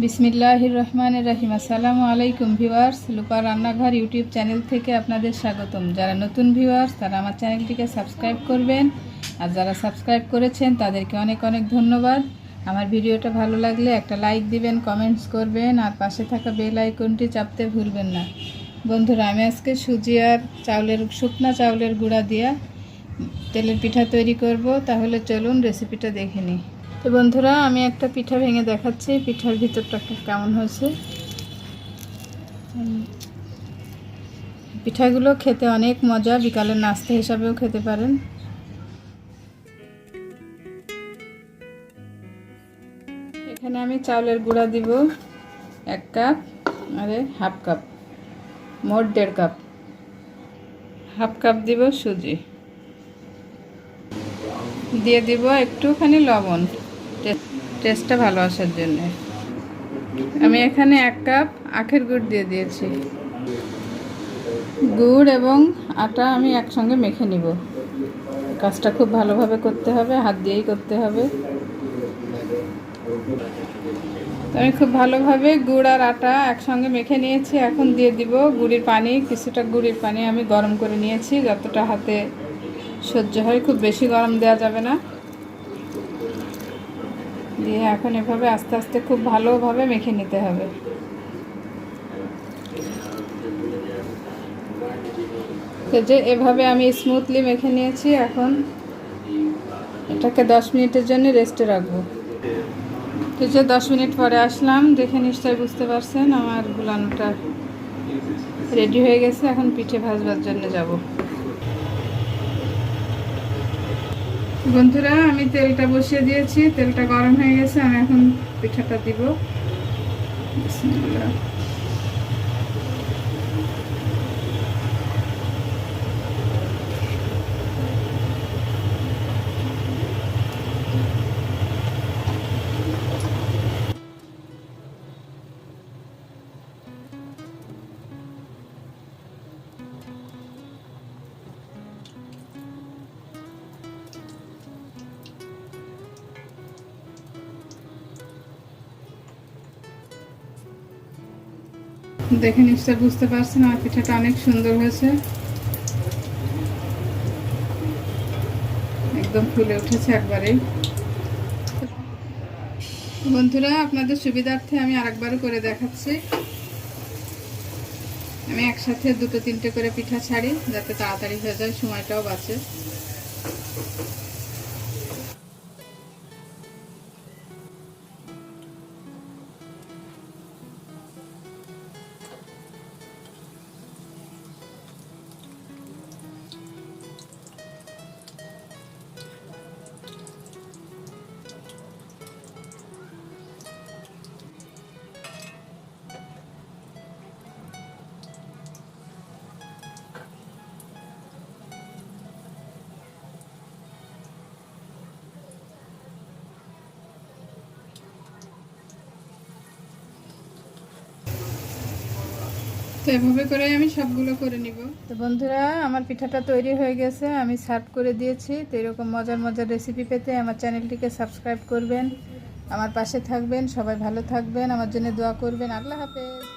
বিসমিল্লাহির রহমানির রহিম। আসসালামু আলাইকুম ভিউয়ার্স, লুপা রান্নাঘর ইউটিউব চ্যানেল থেকে আপনাদের স্বাগতম। যারা নতুন ভিউয়ার্স তারা আমার চ্যানেলটিকে সাবস্ক্রাইব করবেন, আর যারা সাবস্ক্রাইব করেছেন তাদেরকে অনেক অনেক ধন্যবাদ। আমার ভিডিওটা ভালো লাগলে একটা লাইক দিবেন, কমেন্টস করবেন, আর পাশে থাকা বেল আইকনটি চাপতে ভুলবেন না। বন্ধুরা, আমি আজকে সুজি আর শুকনা চাউলের গুঁড়া দিয়ে তেলের পিঠা তৈরি করব। তাহলে চলুন রেসিপিটা দেখে নিই। তো বন্ধুরা, আমি একটা পিঠা ভেঙে দেখাচ্ছি পিঠার ভিতরটা কেমন হয়েছে। পিঠাগুলো খেতে অনেক মজা, বিকালের নাস্তা হিসাবেও খেতে পারেন। এখানে আমি চাউলের গুঁড়া দিব 1 কাপ, আরে হাফ কাপ, মোট 1.5 কাপ। হাফ কাপ দিব সুজি, দিয়ে দিব একটুখানি লবণ টেস্টটা ভালো আসার জন্য। আমি এখানে 1 কাপ আখের গুড় দিয়ে দিয়েছি। গুড় এবং আটা আমি একসঙ্গে মেখে নিব। কাজটা খুব ভালোভাবে করতে হবে, হাত দিয়েই করতে হবে। আমি খুব ভালোভাবে গুড় আর আটা একসঙ্গে মেখে নিয়েছি। এখন দিয়ে দিব গুড়ের পানি। কিছুটা গুড়ের পানি আমি গরম করে নিয়েছি, যতটা হাতে সহ্য হয়। খুব বেশি গরম দেওয়া যাবে না। দিয়ে এখন এভাবে আস্তে আস্তে খুব ভালোভাবে মেখে নিতে হবে। তো যে এভাবে আমি স্মুথলি মেখে নিয়েছি। এখন এটাকে 10 মিনিটের জন্য রেস্টে রাখবো। তো যে 10 মিনিট পরে আসলাম, দেখে নিশ্চয়ই বুঝতে পারছেন আমার গুলানোটা রেডি হয়ে গেছে। এখন পিঠে ভাজবার জন্য যাব। বন্ধুরা, আমি তেলটা বসিয়ে দিয়েছি, তেলটা গরম হয়ে গেছে। আমি এখন পিঠাটা দিব। বিসমিল্লাহ। দেখে নিশ্চয় বুঝতে পারছেন আমার পিঠাটা অনেক সুন্দর হয়েছে, একদম ফুলে উঠেছে একবারেই। বন্ধুরা, আপনাদের সুবিধার্থে আমি আরেকবারও করে দেখাচ্ছি। আমি একসাথে 2-3টে করে পিঠা ছাড়ি, যাতে তাড়াতাড়ি হয়ে যায়, সময়টাও বাঁচে। তো এভাবে করে আমি সবগুলো করে নিব। তো বন্ধুরা, আমার পিঠাটা তৈরি হয়ে গেছে, আমি সার্ভ করে দিয়েছি। তো এরকম মজার মজার রেসিপি পেতে আমার চ্যানেলটিকে সাবস্ক্রাইব করবেন, আমার পাশে থাকবেন। সবাই ভালো থাকবেন, আমার জন্য দোয়া করবেন। আল্লাহ হাফেজ।